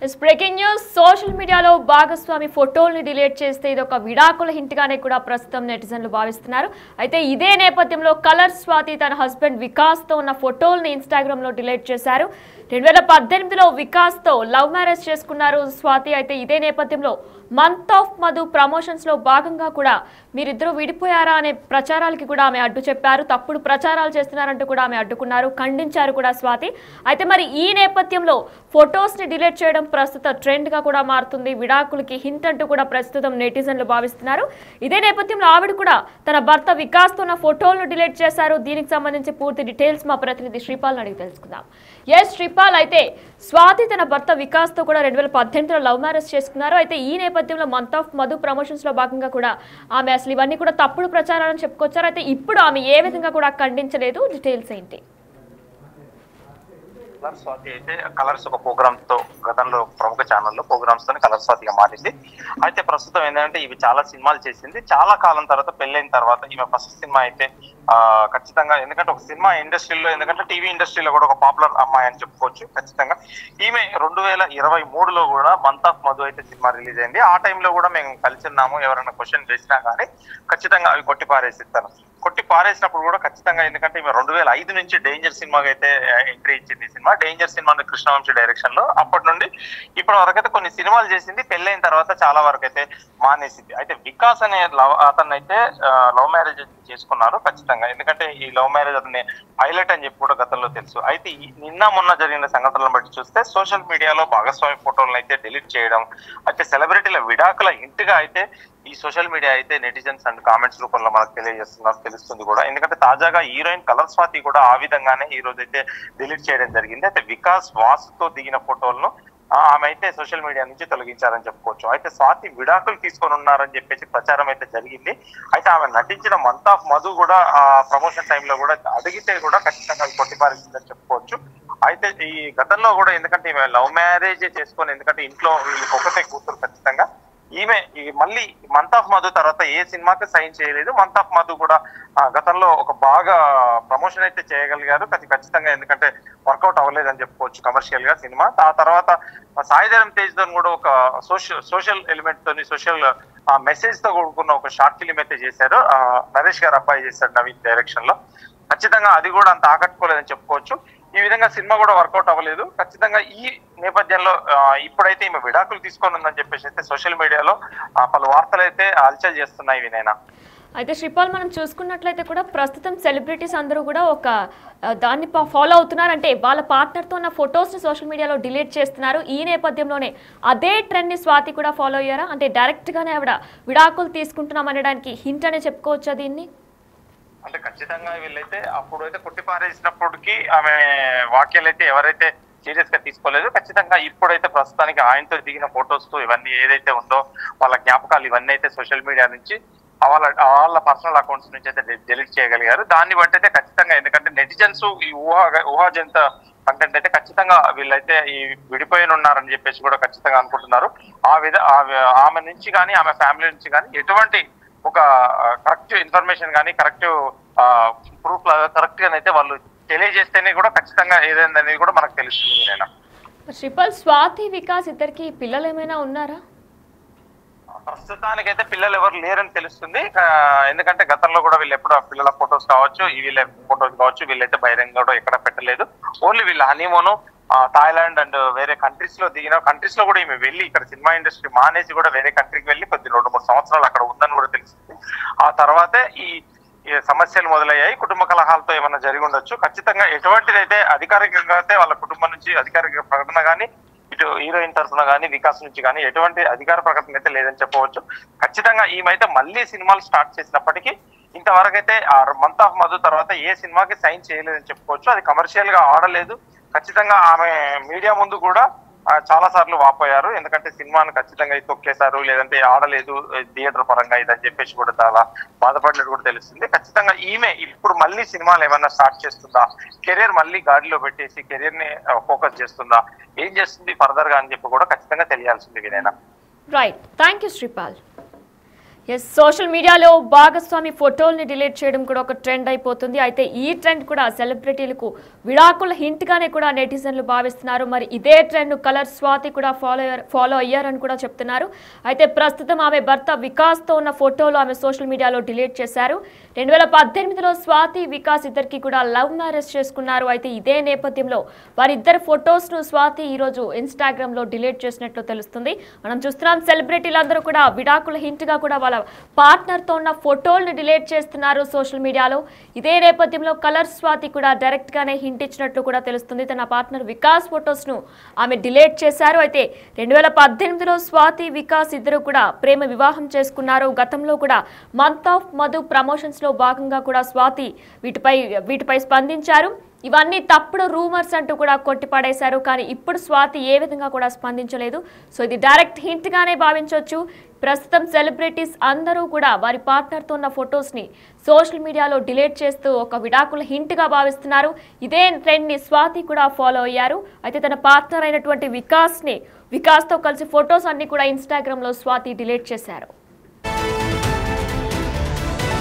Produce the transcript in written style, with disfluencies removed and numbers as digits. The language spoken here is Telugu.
Is breaking news. సోషల్ మీడియాలో భాగస్వామి ఫోటోల్ని డిలీట్ చేస్తే ఇది ఒక విడాకుల హింట్గానే కూడా ప్రస్తుతం నెటిజన్లు భావిస్తున్నారు. అయితే ఇదే నేపథ్యంలో కలర్ స్వాతి తన హస్బెండ్ వికాస్తో ఉన్న ఫోటోల్ని ఇన్స్టాగ్రామ్లో డిలీట్ చేశారు. 2018లో వికాస్తో లవ్ మ్యారేజ్ చేసుకున్నారు స్వాతి. అయితే ఇదే నేపథ్యంలో మంత్ ఆఫ్ మధు ప్రమోషన్స్లో భాగంగా కూడా మీరిద్దరూ విడిపోయారా అనే ప్రచారాలకి కూడా ఆమె అడ్డు చెప్పారు. తప్పుడు ప్రచారాలు చేస్తున్నారంటూ కూడా ఆమె అడ్డుకున్నారు, ఖండించారు కూడా స్వాతి. అయితే మరి ఈ నేపథ్యంలో ఫొటోస్ని డిలీట్ చేయడం ప్రస్తుత ట్రెండ్గా కూడా మారుతుంది. విడాకులకి హింట్ అంటూ కూడా ప్రస్తుతం నెటిజన్లు భావిస్తున్నారు. ఇదే నేపథ్యంలో ఆవిడ కూడా తన భర్త వికాస్తో ఉన్న ఫోటోలను డిలీట్ చేశారు. దీనికి సంబంధించి పూర్తి డీటెయిల్స్ మా ప్రతినిధి శ్రీపాల్ అడిగి తెలుసుకుందాం. ఎస్ శ్రీపాల్, అయితే స్వాతి తన భర్త వికాస్తో కూడా 2018లో లవ్ మ్యారేజ్ చేసుకున్నారు. అయితే ఈ నేపథ్యంలో మంత్ ఆఫ్ మధు ప్రమోషన్స్లో భాగంగా కూడా ఆమె అసలు ఇవన్నీ కూడా తప్పుడు ప్రచారాలను చెప్పుకొచ్చారు. అయితే ఇప్పుడు ఆమె ఏ విధంగా కూడా ఖండించలేదు, డీటెయిల్స్ ఏంటి? కలర్ స్వాతి అయితే కలర్స్ ఒక ప్రోగ్రామ్స్ తో గతంలో ప్రముఖ ఛానల్లో ప్రోగ్రామ్స్ తో కలర్ స్వాతిగా మారింది. అయితే ప్రస్తుతం ఏంటంటే ఇవి చాలా సినిమాలు చేసింది. చాలా కాలం తర్వాత పెళ్ళైన తర్వాత ఈమె ఫస్ట్ సినిమా అయితే ఖచ్చితంగా, ఎందుకంటే ఒక సినిమా ఇండస్ట్రీలో, ఎందుకంటే టీవీ ఇండస్ట్రీలో కూడా ఒక పాపులర్ అమ్మాయి అని చెప్పుకోవచ్చు. ఖచ్చితంగా ఈమె 2023లో కూడా మంత్ ఆఫ్ మధు అయితే సినిమా రిలీజ్ అయింది. ఆ టైంలో కూడా మేము కలిసి ఉన్నాము. ఎవరైనా క్వశ్చన్ వేసినా కానీ ఖచ్చితంగా అవి కొట్టి పారేసిస్తాను. కొట్టి పారేసినప్పుడు కూడా ఖచ్చితంగా, ఎందుకంటే ఈమె 2005 నుంచి డేంజర్ సినిమాకి అయితే ఎంట్రీ ఇచ్చింది. ఈ cinema danger cinema Krishna Vamsi direction లో. అప్పటి నుండి ఇప్పటి వరకు అయితే కొన్ని సినిమాలు చేసింది. పెళ్ళైన తర్వాత చాలా వరకు అయితే మానేసింది. అయితే వికాస్ అనే అతను అయితే లవ్ మ్యారేజ్ చేసుకున్నారు ఖచ్చితంగా. ఎందుకంటే ఈ లవ్ మ్యారేజ్ అతని హైలైట్ అని చెప్పి కూడా గతంలో తెలుసు. అయితే నిన్న మొన్న జరిగిన సంఘటనలను బట్టి చూస్తే సోషల్ మీడియాలో భాగస్వామి ఫోటోలను అయితే డిలీట్ చేయడం, అయితే సెలబ్రిటీల విడాకుల ఇంటిగా అయితే ఈ సోషల్ మీడియా అయితే నెటిజన్స్ అండ్ కామెంట్స్ రూపంలో మనకు తెలుస్తుంది కూడా. ఎందుకంటే తాజాగా హీరోయిన్ కలర్ స్వాతి కూడా ఆ విధంగానే ఈ రోజు అయితే డిలీట్ చేయడం జరిగింది. అయితే వికాస్ వాసుతో దిగిన ఫోటోలను ఆమె అయితే సోషల్ మీడియా నుంచి తొలగించారని చెప్పుకోవచ్చు. అయితే స్వాతి విడాకులు తీసుకొని ఉన్నారని చెప్పేసి ప్రచారం అయితే జరిగింది. అయితే ఆమె నటించిన మంత్ ఆఫ్ మధు కూడా ప్రమోషన్ టైంలో కూడా అడిగితే కూడా ఖచ్చితంగా కొట్టిపారేసిందని చెప్పుకోవచ్చు. అయితే ఈ గతంలో కూడా, ఎందుకంటే ఈమె లవ్ మ్యారేజ్ చేసుకొని, ఎందుకంటే ఇంట్లో వీళ్ళకి ఒకటే కూతురు ఖచ్చితంగా, ఈమె మళ్ళీ మంత్ ఆఫ్ మధు తర్వాత ఏ సినిమాకి సైన్ చేయలేదు. మంత్ ఆఫ్ మధు కూడా గతంలో ఒక బాగా ప్రమోషన్ అయితే చేయగలిగారు ఖచ్చితంగా, ఎందుకంటే వర్కౌట్ అవ్వలేదని చెప్పుకోవచ్చు కమర్షియల్ గా సినిమా. ఆ తర్వాత సాయిధరం తేజ్ తో కూడా ఒక సోషల్ ఎలిమెంట్ తోని, సోషల్ మెసేజ్ తో కూడుకున్న ఒక షార్ట్ ఫిలిం అయితే చేశారు. నరేష్ గారు అబ్బాయి చేశారు నవీన్ డైరెక్షన్ లో. ఖచ్చితంగా అది కూడా అంత ఆకట్టుకోలేదని చెప్పుకోవచ్చు. ఈ విధంగా సినిమా కూడా వర్కౌట్ అవ్వలేదు. ఖచ్చితంగా ఈ నేపథ్యంలో ఇప్పుడైతే ఈమె విడాకులు తీసుకొని ఉందని చెప్పేసి అయితే సోషల్ మీడియాలో పలు వార్తలు అయితే హల్చల్ చేస్తున్నాయి వినైనా. అయితే శ్రీపాల్, మనం చూసుకున్నట్లయితే కూడా ప్రస్తుతం సెలబ్రిటీస్ అందరూ కూడా ఒక దాన్ని ఫాలో అవుతున్నారు. అంటే వాళ్ళ పార్ట్నర్తో ఉన్న ఫొటోస్ని సోషల్ మీడియాలో డిలీట్ చేస్తున్నారు. ఈ నేపథ్యంలోనే అదే ట్రెండ్ని స్వాతి కూడా ఫాలో అయ్యారా? అంటే డైరెక్ట్గానే ఆవిడ విడాకులు తీసుకుంటున్నాం అనడానికి హింట్ అనే చెప్పుకోవచ్చా దీన్ని? అంటే ఖచ్చితంగా వీళ్ళైతే అప్పుడు అయితే కొట్టిపారేసినప్పటికీ ఆమె వాక్యాలు అయితే ఎవరైతే సీరియస్ గా తీసుకోలేదు. ఖచ్చితంగా ఇప్పుడైతే ప్రస్తుతానికి ఆయనతో దిగిన ఫొటోస్ ఇవన్నీ ఏదైతే ఉందో వాళ్ళ జ్ఞాపకాలు ఇవన్నీ అయితే సోషల్ మీడియా నుంచి వాళ్ళ పర్సనల్ అకౌంట్స్ నుంచి అయితే డిలీట్ చేయగలిగారు. దాన్ని బట్టి అయితే ఖచ్చితంగా, ఎందుకంటే నెటిజన్స్ ఈ ఊహాజంత కంటెంట్ అయితే ఖచ్చితంగా వీళ్ళైతే ఈ విడిపోయిన ఉన్నారని చెప్పేసి కూడా ఖచ్చితంగా అనుకుంటున్నారు. ఆమె నుంచి కానీ ఆమె ఫ్యామిలీ నుంచి కానీ ఎటువంటి ఒక కరెక్ట్ ఇన్ఫర్మేషన్ కానీ కరెక్ట్ ప్రూఫ్ కరెక్ట్ గానైతే వాళ్ళు తెలియజేస్తేనే కూడా ఖచ్చితంగా ఏదైందనేది కూడా మనకు తెలుస్తుంది. నేను శ్రీపాల్, స్వాతి వికాస్ ఇద్దరికి పిల్లలు ఏమైనా ఉన్నారా? ప్రస్తుతానికైతే పిల్లలు ఎవరు లేరని తెలుస్తుంది. ఎందుకంటే గతంలో కూడా వీళ్ళు ఎప్పుడు పిల్లల ఫొటోస్ కావచ్చు, వీళ్ళ ఫొటోస్ కావచ్చు, వీళ్ళైతే బహిరంగ కూడా ఎక్కడ పెట్టలేదు. ఓన్లీ వీళ్ళ హనీమూన్ థాయిలాండ్ అండ్ వేరే కంట్రీస్ లో దిగిన కంట్రీస్ లో కూడా ఈమె వెళ్ళి ఇక్కడ సినిమా ఇండస్ట్రీ మానేసి కూడా వేరే కంట్రీకి వెళ్ళి 2-3 సంవత్సరాలు అక్కడ ఉందని కూడా తెలుస్తుంది. ఆ తర్వాతే ఈ సమస్యలు మొదలయ్యాయి. కుటుంబ కలహాలతో ఏమైనా జరిగి ఉండొచ్చు. ఖచ్చితంగా ఎటువంటిదైతే అధికారికంగా అయితే వాళ్ళ కుటుంబం నుంచి అధికారిక ప్రకటన కానీ, ఇటు హీరోయిన్ తరఫున కానీ వికాస్ నుంచి కానీ ఎటువంటి అధికార ప్రకటన అయితే లేదని చెప్పవచ్చు. ఖచ్చితంగా ఈమెయితే మళ్ళీ సినిమాలు స్టార్ట్ చేసినప్పటికీ ఇంతవరకు అయితే మంత్ ఆఫ్ మధు తర్వాత ఏ సినిమాకి సైన్ చేయలేదని చెప్పుకోవచ్చు. అది కమర్షియల్ గా ఆడలేదు. ఖచ్చితంగా ఆమె మీడియా ముందు కూడా చాలా సార్లు వాపోయారు. ఎందుకంటే సినిమాను ఖచ్చితంగా తొక్కేశారు, లేదంటే ఆడలేదు థియేటర్ పరంగా ఇదని చెప్పేసి కూడా చాలా బాధపడినట్టు కూడా తెలుస్తుంది. ఖచ్చితంగా ఈమె ఇప్పుడు మళ్ళీ సినిమాలు ఏమన్నా స్టార్ట్ చేస్తుందా, కెరీర్ మళ్ళీ గాడిలో పెట్టేసి కెరీర్ ని ఫోకస్ చేస్తుందా, ఏం చేస్తుంది ఫర్దర్ గా అని చెప్పి కూడా ఖచ్చితంగా తెలియాల్సింది వినైనా. Right, thank you Sripal. Social మీడియాలో భాగస్వామి ఫోటోల్ని డిలీట్ చేయడం కూడా ఒక ట్రెండ్ అయిపోతుంది. అయితే ఈ ట్రెండ్ కూడా సెలబ్రిటీలకు విడాకుల హింట్ గానే కూడా నెటిజన్లు భావిస్తున్నారు. మరి ఇదే ట్రెండ్ కలర్ స్వాతి కూడా ఫాలో అయ్యారని కూడా చెప్తున్నారు. అయితే ప్రస్తుతం ఆమె భర్త వికాస్ తో ఉన్న ఫోటోలు ఆమె సోషల్ మీడియాలో డిలీట్ చేశారు. 2018లో స్వాతి వికాస్ ఇద్దరికి కూడా లవ్ మ్యారేజ్ చేసుకున్నారు. అయితే ఇదే నేపథ్యంలో వారిద్దరు ఫొటోస్ ను స్వాతి ఈ రోజు ఇన్స్టాగ్రామ్ లో డిలీట్ చేసినట్లు తెలుస్తుంది. మనం చూస్తున్నాం సెలబ్రిటీలందరూ కూడా విడాకుల హింట్ గా కూడా వాళ్ళ పార్ట్నర్ తో ఉన్న ఫోటోల్ని డిలీట్ చేస్తున్నారు సోషల్ మీడియాలో. ఇదే నేపథ్యంలో కలర్ స్వాతి కూడా డైరెక్ట్ గానే హింట్ ఇచ్చినట్లు కూడా తెలుస్తుంది. తన పార్ట్నర్ వికాస్ ఫొటోస్ ను ఆమె డిలీట్ చేశారు. అయితే 2018లో స్వాతి వికాస్ ఇద్దరు కూడా ప్రేమ వివాహం చేసుకున్నారు. గతంలో కూడా మంత్ ఆఫ్ మధు ప్రమోషన్స్ లో భాగంగా కూడా స్వాతి వీటిపై స్పందించారు. ఇవన్నీ తప్పుడు రూమర్స్ అంటూ కూడా కొట్టిపడేశారు. కానీ ఇప్పుడు స్వాతి ఏ విధంగా కూడా స్పందించలేదు. సో ఇది డైరెక్ట్ హింట్ గానే భావించవచ్చు. ప్రస్తుతం సెలబ్రిటీస్ అందరూ కూడా వారి పార్ట్నర్తో ఉన్న ఫొటోస్ని సోషల్ మీడియాలో డిలీట్ చేస్తూ ఒక విడాకుల హింట్ గా భావిస్తున్నారు. ఇదే ట్రెండ్ ని స్వాతి కూడా ఫాలో అయ్యారు. అయితే తన పార్ట్నర్ అయినటువంటి వికాస్తో కలిసి ఫొటోస్ అన్ని కూడా ఇన్స్టాగ్రామ్ లో స్వాతి డిలీట్ చేశారు.